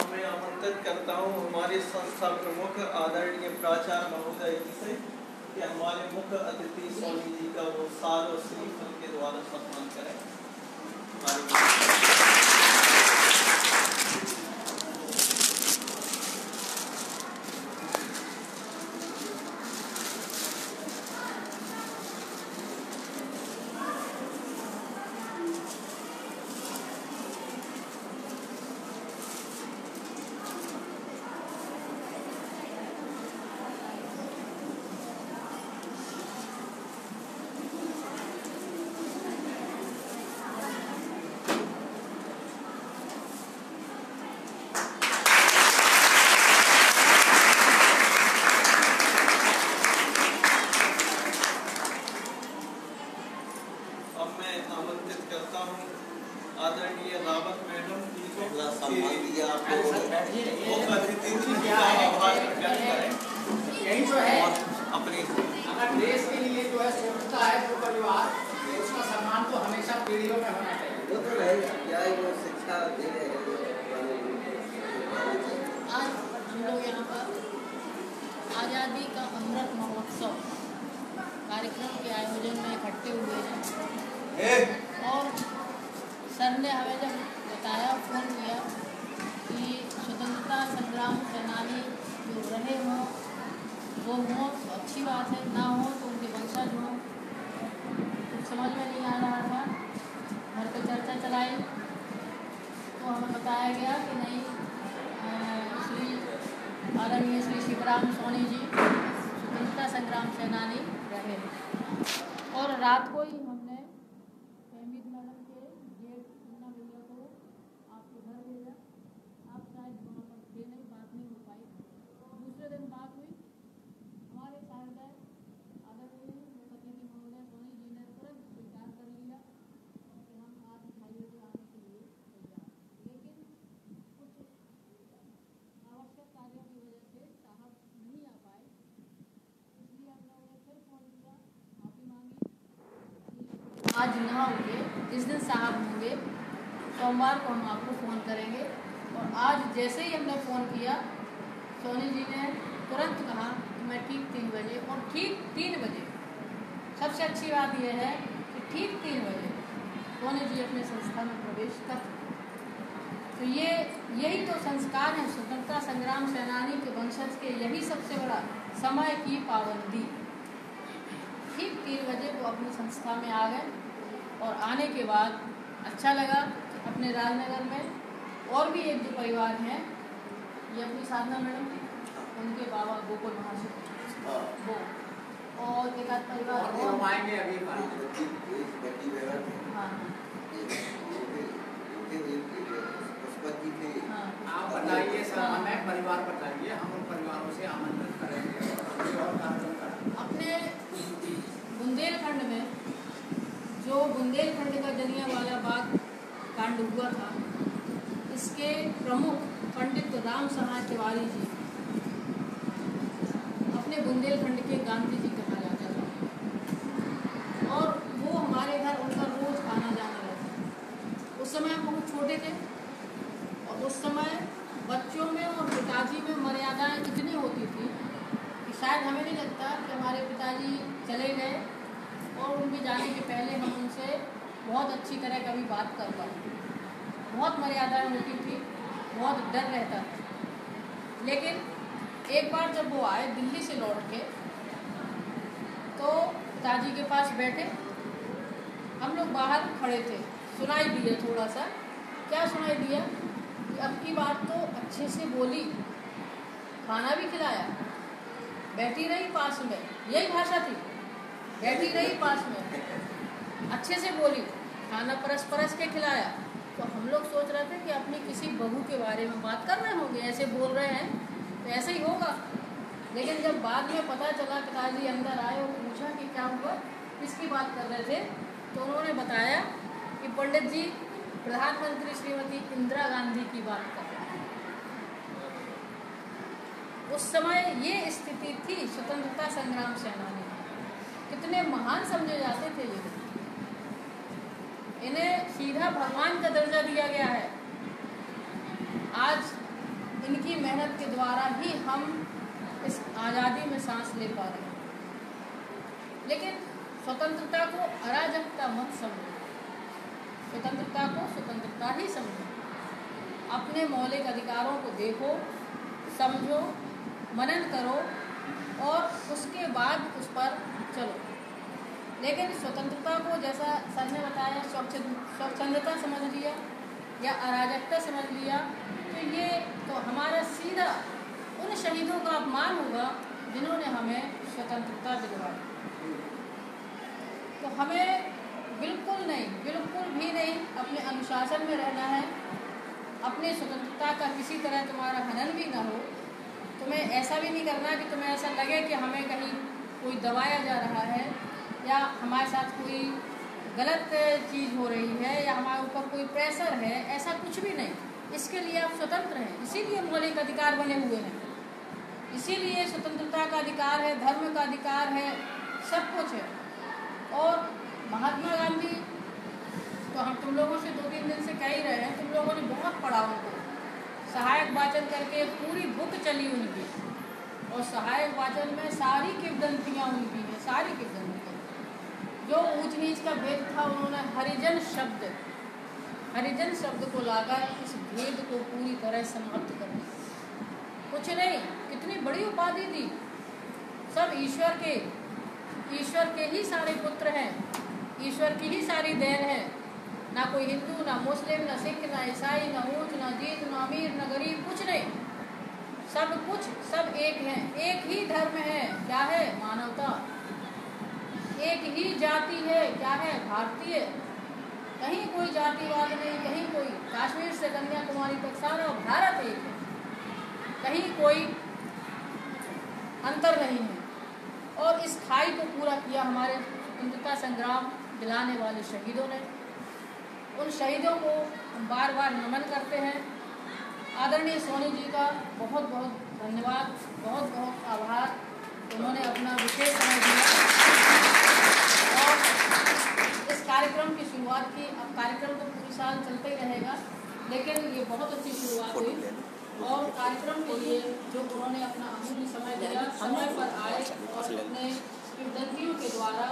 मैं आमंत्रित करता हूँ हमारे संस्था प्रमुख आदरणीय प्राचार्य महोदय जी से कि हमारे मुख्य अतिथि स्वामी जी का वो सार और श्रीफल के द्वारा सम्मान करें। अब मैं आमंत्रित करता हूँ आदरणीय रावत मैडम जी को सम्मान दिया आप लोगों ने। मुख्य अतिथि जी का आभार व्यक्त करें। यही जो है, अपनी अगर देश के लिए जो है सोचता है जो परिवार, तो उसका सम्मान तो हमेशा पीढ़ियों में होना चाहिए। वो तो रहेगा, क्या है वो शिक्षा दे रहे हैं। आज हम लोग यहाँ पर आज़ादी का अमृत महोत्सव कार्यक्रम के आयोजन में इकट्ठे हुए हैं। और सर ने हमें जब बताया, फ़ोन किया कि स्वतंत्रता संग्राम सेनानी जो रहे हों वो हों तो अच्छी बात है, ना हो तो उनके वंशज हों। कुछ समझ में नहीं आ रहा था, घर पर चर्चा चलाई तो हमें बताया गया कि नहीं, आदरणीय श्री शिवराम सोनी जी स्वतंत्रता संग्राम सेनानी रहे। और रात को ही हमने फहमीद मैडम के जेठ मुन्ना भैया को आपके घर भेजा। आप शायद वहाँ पर थे नहीं, बात नहीं हो पाई। दूसरे दिन बात हुई, हमारे शायद आदरणीय मुख्यातिथि महोदय सोनी जी ने तुरंत स्वीकार कर लिया कि हम आज 2:30 बजे आने के लिए तैयार। लेकिन कुछ आवश्यक कार्यों की वजह से साहब नहीं आ पाए, इसलिए हम लोगों ने फिर फ़ोन किया, माफ़ी मांगी कि आज ना होंगे, जिस दिन साहब होंगे सोमवार को हम आपको फ़ोन करेंगे। और आज जैसे ही हमने फ़ोन किया, सोनी जी ने तुरंत कहा कि मैं ठीक 3 बजे, और ठीक 3 बजे। सबसे अच्छी बात यह है कि ठीक 3 बजे सोनी जी अपने संस्था में प्रवेश कर सकते। तो यही तो संस्कार है स्वतंत्रता संग्राम सेनानी के वंशज के, यही सबसे बड़ा समय की पाबंदी। ठीक 3 बजे वो अपनी संस्था में आ गए और आने के बाद अच्छा लगा। अपने राजनगर में और भी 1-2 परिवार हैं, ये अपनी साधना मैडम थी, उनके बाबा गोकुल महाशय वो, और एक आध परिवार और हाँ आप बताइए सर, हमें परिवार बताइए, हम उन परिवारों से आमंत्रित करेंगे और कार्यक्रम करेंगे। अपने बुंदेलखंड में जो बुंदेलखंड का जलियांवाला बाग कांड हुआ था, इसके प्रमुख पंडित राम सहाय तिवारी जी अपने बुंदेलखंड के गांधी जी कहा जाता था, और वो हमारे घर उनका रोज आना जाना रहता। उस समय हम बहुत छोटे थे और उस समय बच्चों में और पिताजी में मर्यादाएं इतनी होती थी कि शायद हमें नहीं लगता कि हमारे पिताजी चले गए और उनके जाने के पहले हम उनसे बहुत अच्छी तरह कभी बात कर पाए। बहुत मर्यादाएं होती थी, बहुत डर रहता था। लेकिन एक बार जब वो आए दिल्ली से लौट के, तो पिताजी के पास बैठे, हम लोग बाहर खड़े थे, सुनाई दिया थोड़ा सा। क्या सुनाई दिया कि अब की बात तो अच्छे से बोली, खाना भी खिलाया, बैठी रही पास में, यही भाषा थी, बैठी रही पास में, अच्छे से बोली, खाना परस के खिलाया। तो हम लोग सोच रहे थे कि अपनी किसी बहू के बारे में बात कर रहे होंगे, ऐसे बोल रहे हैं तो ऐसे ही होगा। लेकिन जब बाद में पता चला, पिताजी अंदर आए और पूछा कि क्या हुआ, किसकी बात कर रहे थे, तो उन्होंने बताया कि पंडित जी प्रधानमंत्री श्रीमती इंदिरा गांधी की बात कर रहे हैं। उस समय ये स्थिति थी स्वतंत्रता संग्राम सेनानी, कितने महान समझे जाते थे ये। इन्हें सीधा भगवान का दर्जा दिया गया है। आज इनकी मेहनत के द्वारा ही हम इस आज़ादी में सांस ले पा रहे हैं। लेकिन स्वतंत्रता को अराजकता मत समझो, स्वतंत्रता को स्वतंत्रता ही समझो। अपने मौलिक अधिकारों को देखो, समझो, मनन करो और उसके बाद उस पर चलो। लेकिन स्वतंत्रता को जैसा सर ने बताया स्वच्छंदता समझ लिया या अराजकता समझ लिया, तो ये तो हमारा सीधा उन शहीदों का अपमान होगा जिन्होंने हमें स्वतंत्रता दिलवाई। तो हमें बिल्कुल भी नहीं अपने अनुशासन में रहना है। अपनी स्वतंत्रता का किसी तरह तुम्हारा हनन भी ना हो। तुम्हें ऐसा भी नहीं करना कि तुम्हें ऐसा लगे कि हमें कहीं कोई दबाया जा रहा है या हमारे साथ कोई गलत चीज़ हो रही है या हमारे ऊपर कोई प्रेशर है, ऐसा कुछ भी नहीं। इसके लिए आप स्वतंत्र हैं, इसीलिए मौलिक अधिकार बने हुए हैं, इसीलिए स्वतंत्रता का अधिकार है, धर्म का अधिकार है, सब कुछ है। और महात्मा गांधी तो हम तुम लोगों से 2-3 दिन से कह ही रहे हैं, तुम लोगों ने बहुत पढ़ा उनको, सहायक वाचन करके पूरी बुक चली उनकी, और सहायक वाचन में सारी किंवदंतियाँ उनकी हैं, सारी किंवदंतियाँ। जो ऊंच नीच का भेद था, उन्होंने हरिजन शब्द को लाकर इस भेद को पूरी तरह समाप्त कर दिया। कुछ नहीं, कितनी बड़ी उपाधि दी। सब ईश्वर के ही सारे पुत्र हैं, ईश्वर की ही सारी देन है। ना कोई हिंदू, ना मुस्लिम, ना सिख, ना ईसाई, ना ऊंच, ना जीत, ना अमीर, ना गरीब, कुछ नहीं। सब कुछ, सब एक हैं, एक ही धर्म है, क्या है? मानवता। एक ही जाति है, क्या है? भारतीय। कहीं कोई जातिवाद नहीं, कहीं कोई, कश्मीर से कन्याकुमारी तक सारा भारत एक है, कहीं कोई अंतर नहीं है। और इस खाई को पूरा किया हमारे स्वतंत्रता संग्राम दिलाने वाले शहीदों ने। उन शहीदों को हम बार बार नमन करते हैं। आदरणीय सोनी जी का बहुत बहुत धन्यवाद, बहुत बहुत आभार। उन्होंने अपना विशेष समय दिया और इस कार्यक्रम की शुरुआत की। अब कार्यक्रम तो पूरी साल चलते ही रहेगा, लेकिन ये बहुत अच्छी शुरुआत हुई। और कार्यक्रम के लिए जो उन्होंने अपना अमूल्य समय दिया, समय पर आए और अपने किंवदंतियों के द्वारा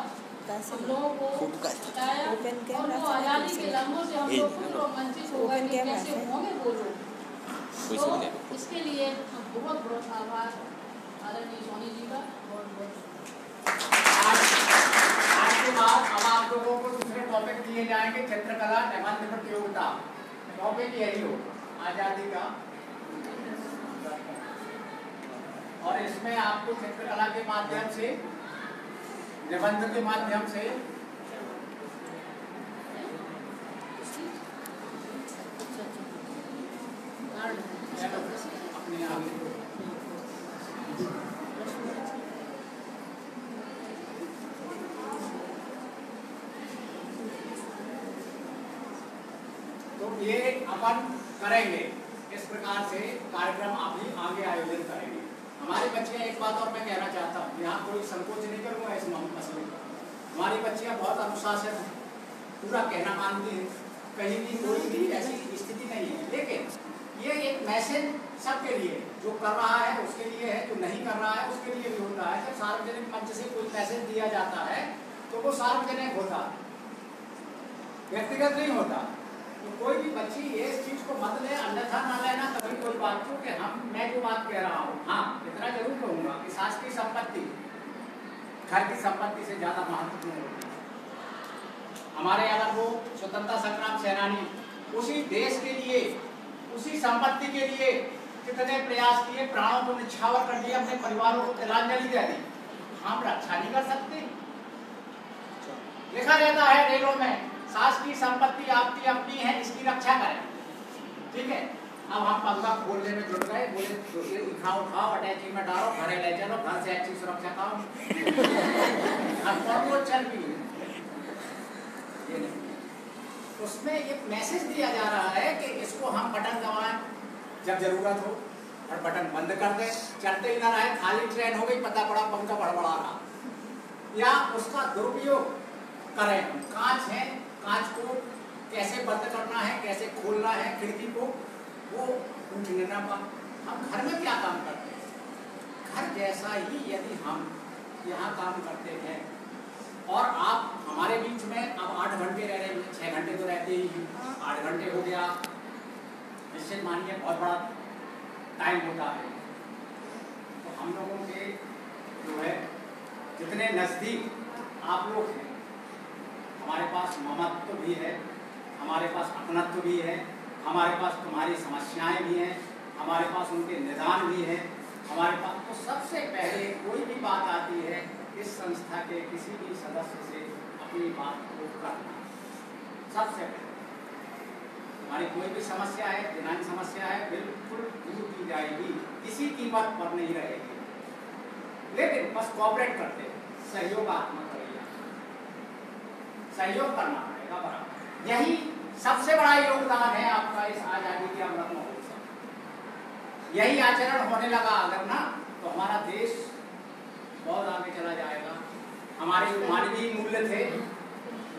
हम लोगों को बताया और वो आज़ादी के लम्हों से हम लोग खुद रोमांचित हो गए कि कैसे होंगे वो लोग। तो इसके लिए बहुत बहुत आभार आदरणीय सोनी जी का। आज के बाद अब आप लोगों को दूसरे टॉपिक दिए जाएंगे, चित्रकला निबंध प्रतियोगिता। टॉपिक यही हो आज़ादी का, और इसमें आपको चित्रकला के माध्यम से, निबंध के माध्यम से अपने आप तो ये अपन करेंगे। इस प्रकार से कार्यक्रम अभी आगे आयोजित करेंगे। हमारे बच्चे, एक बात और मैं कहना चाहता हूँ, यहाँ कोई संकोच नहीं करूँगा इस मसले पर। हमारी बच्चियाँ बहुत अनुशासित हैं, पूरा कहना मानती हैं, कहीं भी कोई भी ऐसी स्थिति नहीं है। लेकिन ये एक मैसेज सबके लिए, जो कर रहा है उसके लिए है, जो नहीं कर रहा है उसके लिए भी होता है। जब सार्वजनिक मंच से कोई मैसेज दिया जाता है तो वो सार्वजनिक होता है, व्यक्तिगत नहीं होता। तो कोई भी बच्ची ये इस चीज़ को मत ले, अन्यथा ना लेना कभी कोई बात को कि मैं जो बात कह रहा हूँ, हाँ इतना जरूर कहूँगा कि सास की संपत्ति घर की संपत्ति से ज़्यादा महत्वपूर्ण होती है। हमारे अगर वो स्वतंत्रता संग्राम सेनानी उसी देश के लिए, उसी संपत्ति के लिए कितने प्रयास किए, प्राणों को निछावर कर दिया, अपने परिवारों को तिलांजलि दे दी, हम रक्षा नहीं कर सकते? लिखा रहता है रेलों में, सास की संपत्ति आपकी अपनी है, इसकी रक्षा करें। ठीक है, अब हम पंखा खोलने में जुट गए, बोले उठाओ अटैची में डालो, घरे ले चलो, घर से अच्छी सुरक्षा करो। हम चल भी उसमें एक मैसेज दिया जा रहा है कि इसको हम बटन दबाएं जब जरूरत हो और बटन बंद कर दें, चलते ही ना रहे, खाली ट्रेन हो गई, पता पड़ा पंखा बड़बड़ा रहा, या उसका दुरुपयोग करें। कांच है, कांच को कैसे बंद करना है, कैसे खोलना है खिड़की को, वो उठने ना पाए। हम घर में क्या काम करते हैं, घर जैसा ही यदि हम यहाँ काम करते हैं, और आप हमारे बीच में अब 8 घंटे रह रहे हैं, 6 घंटे तो रहते ही, 8 घंटे हो गया, निश्चित मानिए बहुत बड़ा टाइम होता है। तो हम लोगों के जो है जितने नज़दीक आप लोग हैं, हमारे पास ममत्व भी है, हमारे पास अपनत्व भी है, हमारे पास तुम्हारी समस्याएं भी हैं, हमारे पास उनके निदान भी है, हमारे पास। तो सबसे पहले कोई भी बात आती है, इस संस्था के किसी भी सदस्य से अपनी बात को करना। सबसे पहले हमारी कोई भी समस्या है, दिनांक समस्या है, बिल्कुल दूर की जाएगी, किसी कीमत पर नहीं रहेगी। लेकिन बस कोऑपरेट करते, सहयोगात्मक रहिए, सहयोग करना पड़ेगा बराबर। यही सबसे बड़ा योगदान है आपका इस आज़ादी के अमृत महोत्सव। यही आचरण होने लगा अगर ना, तो हमारा देश बहुत आगे चला जाएगा। हमारे जो मानवीय मूल्य थे,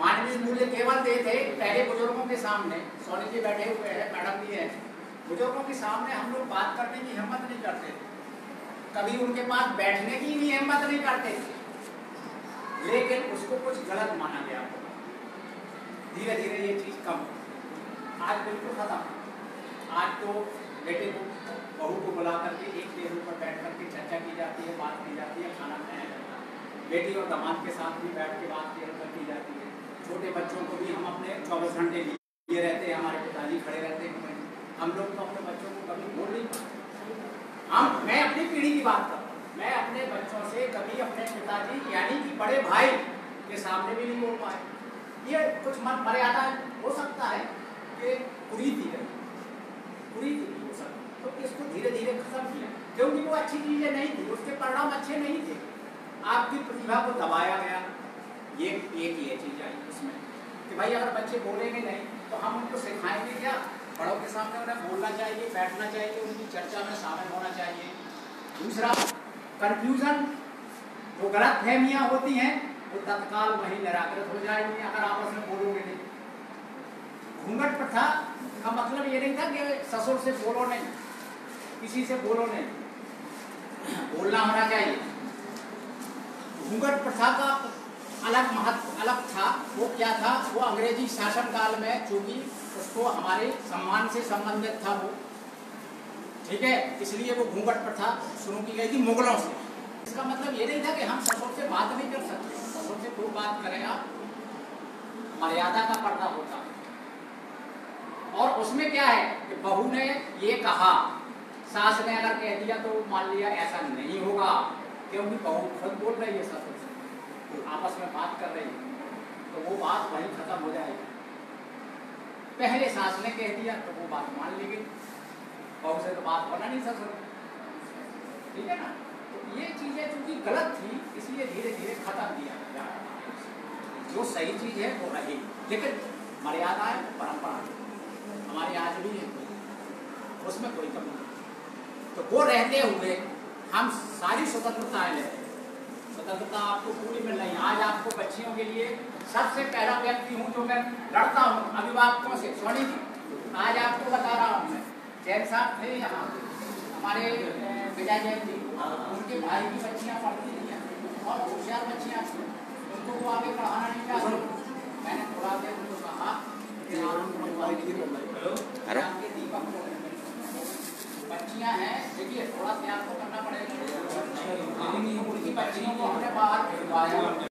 मानवीय मूल्य केवल ये थे, पहले बुजुर्गों के सामने, सोनी जी बैठे हुए हैं, मैडम भी हैं, बुजुर्गों के सामने हम लोग बात करने की हिम्मत नहीं करते थे, कभी उनके पास बैठने की भी हिम्मत नहीं करते थे। लेकिन उसको कुछ गलत माना गया, धीरे धीरे ये चीज़ कम, आज बिल्कुल खत्म। आज तो बेटे को, बहू को बुला करके एक टेबल पर बैठ करके चर्चा की जाती है, बात की जाती है, खाना खाया जाता है, बेटी और दामाद के साथ भी बैठ के बात की जाती है। छोटे बच्चों को भी हम अपने 24 घंटे लिए रहते हैं, हमारे पिताजी खड़े रहते हैं, हम लोग तो अपने बच्चों को कभी बोल नहीं पाते। मैं अपनी पीढ़ी की बात करता हूँ, मैं अपने बच्चों से कभी अपने पिताजी यानी कि बड़े भाई के सामने भी नहीं बोल पाए। ये कुछ मन मर्यादा हो सकता है कि कुरीति है, कुरीति भी हो सकती, तो इसको धीरे धीरे खत्म किया, क्योंकि वो अच्छी चीजें नहीं थी, उसके परिणाम अच्छे नहीं थे, आपकी प्रतिभा को दबाया गया। ये एक ये चीज आई इसमें कि भाई अगर बच्चे बोलेंगे नहीं तो हम उनको सिखाएंगे क्या? बड़ों के सामने उन्हें बोलना चाहिए, बैठना चाहिए, उनकी चर्चा में शामिल होना चाहिए। दूसरा, कंफ्यूजन, जो गलत फहमियाँ होती हैं वो तत्काल वहीं निराकृत हो जाएंगी अगर आपस में बोलोगे नहीं। घूंघट प्रथा का मतलब ये नहीं था कि ससुर से बोलो नहीं, किसी से बोलो नहीं, बोलना होना चाहिए। घूंघट प्रथा का अलग महत्व अलग था। वो क्या था, वो अंग्रेजी शासन काल में चूंकि उसको हमारे सम्मान से संबंधित था वो, ठीक है, इसलिए वो घूंघट प्रथा शुरू की गई थी मुगलों से। इसका मतलब ये नहीं था कि हम ससुर से बात नहीं कर सकते, ससुर से कोई बात करेगा, मर्यादा का पर्दा होता है। और उसमें क्या है कि बहू ने ये कहा, सास ने अगर कह दिया तो मान लिया ऐसा नहीं होगा, क्योंकि बहू खुद बोल रही है ससुर से, आपस में बात कर रही है, तो वो बात वहीं खत्म हो जाएगी। पहले सास ने कह दिया तो वो बात मान ली गई, बहू से तो बात होना नहीं ससुर, ठीक है ना। तो ये चीजें चूंकि गलत थी इसलिए धीरे धीरे खत्म किया जा रहा है। जो सही चीज है वो रही, लेकिन मर्यादाएं परंपरा हमारे आज भी है, उसमें कोई कमी नहीं। तो वो रहते हुए हम सारी स्वतंत्रताएं लेते हैं। स्वतंत्रता आपको पूरी मिल रही है। आज आपको बच्चियों के लिए सबसे पहला व्यक्ति हूँ जो मैं लड़ता हूँ अभिभावकों से, सोनी जी, आज आपको बता रहा हूँ मैं, जैन साहब थे यहाँ हमारे विजय जैन जी, उनके भाई की बच्चियाँ पढ़ती थी और होशियार बच्चियाँ थी, उनको वो आगे पढ़ाना नहीं चाहते। मैंने थोड़ा देर उनको कहा बच्चियाँ हैं, देखिए थोड़ा त्याग तो करना पड़ेगा। उनकी बच्चियों को हमने बाहर भिजवाया,